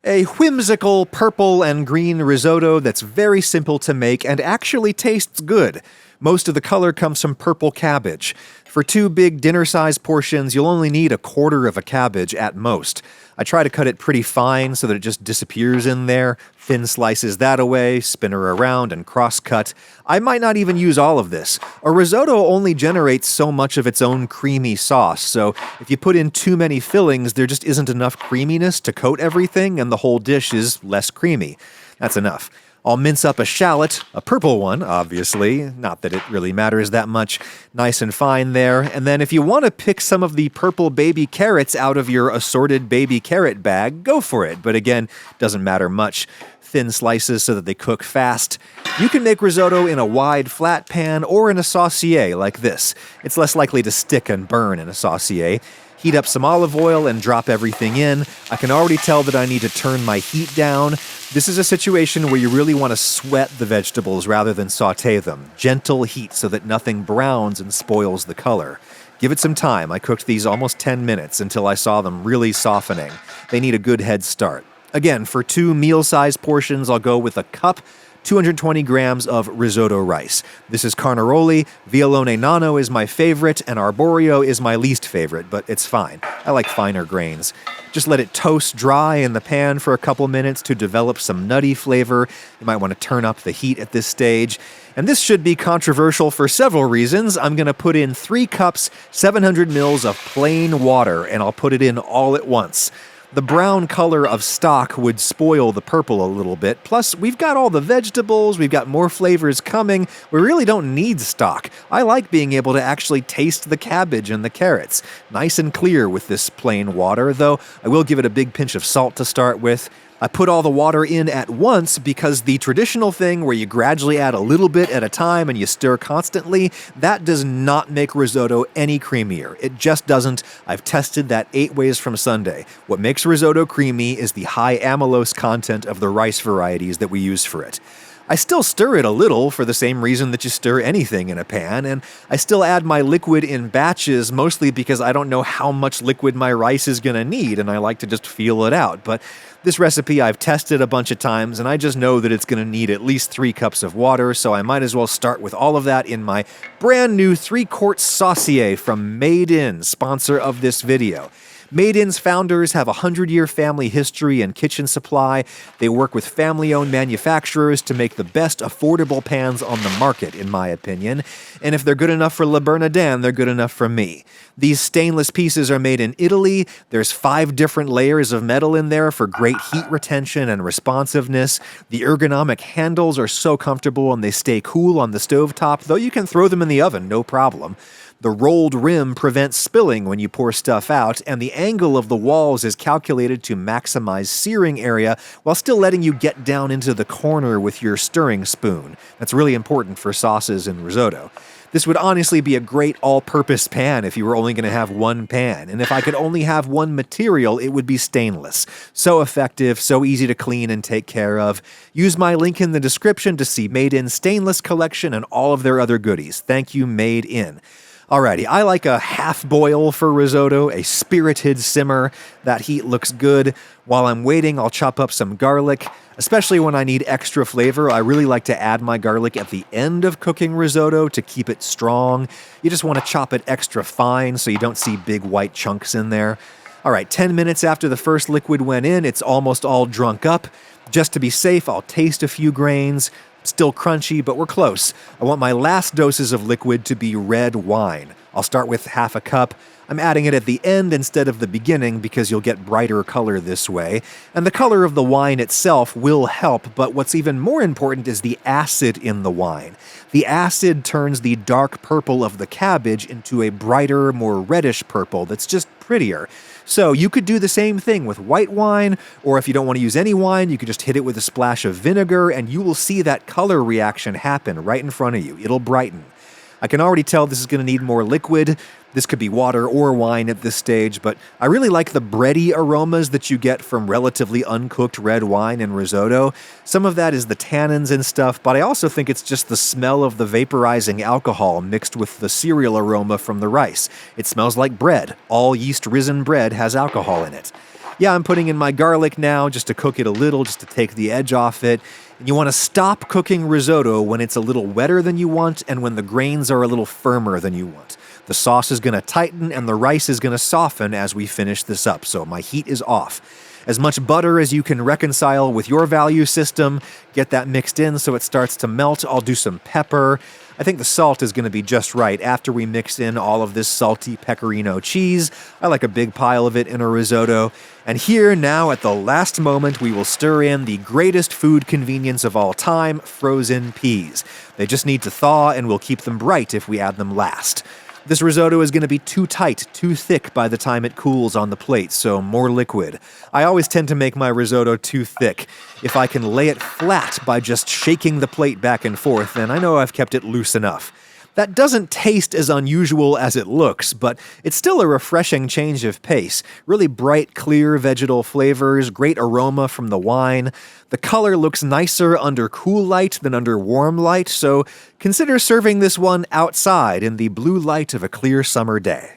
A whimsical purple and green risotto that's very simple to make and actually tastes good. Most of the color comes from purple cabbage. For 2 big dinner-sized portions, you'll only need a quarter of a cabbage at most. I try to cut it pretty fine so that it just disappears in there, thin slices that away, spin her around, and cross-cut. I might not even use all of this. A risotto only generates so much of its own creamy sauce, so if you put in too many fillings, there just isn't enough creaminess to coat everything, and the whole dish is less creamy. That's enough. I'll mince up a shallot, a purple one, obviously, not that it really matters that much, nice and fine there, and then if you want to pick some of the purple baby carrots out of your assorted baby carrot bag, go for it, but again, doesn't matter much. Thin slices so that they cook fast. You can make risotto in a wide flat pan or in a saucier like this. It's less likely to stick and burn in a saucier. Heat up some olive oil and drop everything in. I can already tell that I need to turn my heat down. This is a situation where you really want to sweat the vegetables rather than saute them. Gentle heat so that nothing browns and spoils the color. Give it some time. I cooked these almost 10 minutes until I saw them really softening. They need a good head start. Again, for 2 meal-sized portions, I'll go with a cup, 220 grams of risotto rice. This is Carnaroli, Violone Nano is my favorite, and Arborio is my least favorite, but it's fine. I like finer grains. Just let it toast dry in the pan for a couple minutes to develop some nutty flavor. You might want to turn up the heat at this stage. And this should be controversial for several reasons. I'm going to put in 3 cups, 700 mils of plain water, and I'll put it in all at once. The brown color of stock would spoil the purple a little bit. Plus, we've got all the vegetables, we've got more flavors coming. We really don't need stock. I like being able to actually taste the cabbage and the carrots. Nice and clear with this plain water, though I will give it a big pinch of salt to start with. I put all the water in at once because the traditional thing where you gradually add a little bit at a time and you stir constantly, that does not make risotto any creamier. It just doesn't. I've tested that 8 ways from Sunday. What makes risotto creamy is the high amylose content of the rice varieties that we use for it. I still stir it a little for the same reason that you stir anything in a pan, and I still add my liquid in batches mostly because I don't know how much liquid my rice is going to need, and I like to just feel it out. But this recipe I've tested a bunch of times, and I just know that it's going to need at least 3 cups of water, so I might as well start with all of that in my brand new 3-quart saucier from Made In, sponsor of this video. Made In's founders have a 100-year family history in kitchen supply. They work with family-owned manufacturers to make the best affordable pans on the market, in my opinion. And if they're good enough for Le Bernardin, they're good enough for me. These stainless pieces are made in Italy. There's 5 different layers of metal in there for great heat retention and responsiveness. The ergonomic handles are so comfortable and they stay cool on the stovetop, though you can throw them in the oven, no problem. The rolled rim prevents spilling when you pour stuff out, and the angle of the walls is calculated to maximize searing area while still letting you get down into the corner with your stirring spoon. That's really important for sauces and risotto. This would honestly be a great all-purpose pan if you were only going to have one pan, and if I could only have one material, it would be stainless. So effective, so easy to clean and take care of. Use my link in the description to see Made In Stainless Collection and all of their other goodies. Thank you, Made In. Alrighty, I like a half boil for risotto, a spirited simmer. That heat looks good. While I'm waiting, I'll chop up some garlic. Especially when I need extra flavor, I really like to add my garlic at the end of cooking risotto to keep it strong. You just want to chop it extra fine so you don't see big white chunks in there. Alright, 10 minutes after the first liquid went in, it's almost all drunk up. Just to be safe, I'll taste a few grains. Still crunchy, but we're close. I want my last doses of liquid to be red wine. I'll start with half a cup. I'm adding it at the end instead of the beginning because you'll get brighter color this way. And the color of the wine itself will help, but what's even more important is the acid in the wine. The acid turns the dark purple of the cabbage into a brighter, more reddish purple that's just prettier. So you could do the same thing with white wine, or if you don't want to use any wine, you could just hit it with a splash of vinegar, and you will see that color reaction happen right in front of you. It'll brighten. I can already tell this is going to need more liquid. This could be water or wine at this stage, but I really like the bready aromas that you get from relatively uncooked red wine and risotto. Some of that is the tannins and stuff, but I also think it's just the smell of the vaporizing alcohol mixed with the cereal aroma from the rice. It smells like bread. All yeast-risen bread has alcohol in it. Yeah, I'm putting in my garlic now just to cook it a little, just to take the edge off it. And you want to stop cooking risotto when it's a little wetter than you want and when the grains are a little firmer than you want. The sauce is going to tighten and the rice is going to soften as we finish this up, so my heat is off. As much butter as you can reconcile with your value system, get that mixed in so it starts to melt. I'll do some pepper. I think the salt is going to be just right after we mix in all of this salty pecorino cheese. I like a big pile of it in a risotto. And here, now at the last moment, we will stir in the greatest food convenience of all time, frozen peas. They just need to thaw and we'll keep them bright if we add them last. This risotto is going to be too tight, too thick by the time it cools on the plate, so more liquid. I always tend to make my risotto too thick. If I can lay it flat by just shaking the plate back and forth, then I know I've kept it loose enough. That doesn't taste as unusual as it looks, but it's still a refreshing change of pace. Really bright, clear vegetal flavors, great aroma from the wine. The color looks nicer under cool light than under warm light, so consider serving this one outside in the blue light of a clear summer day.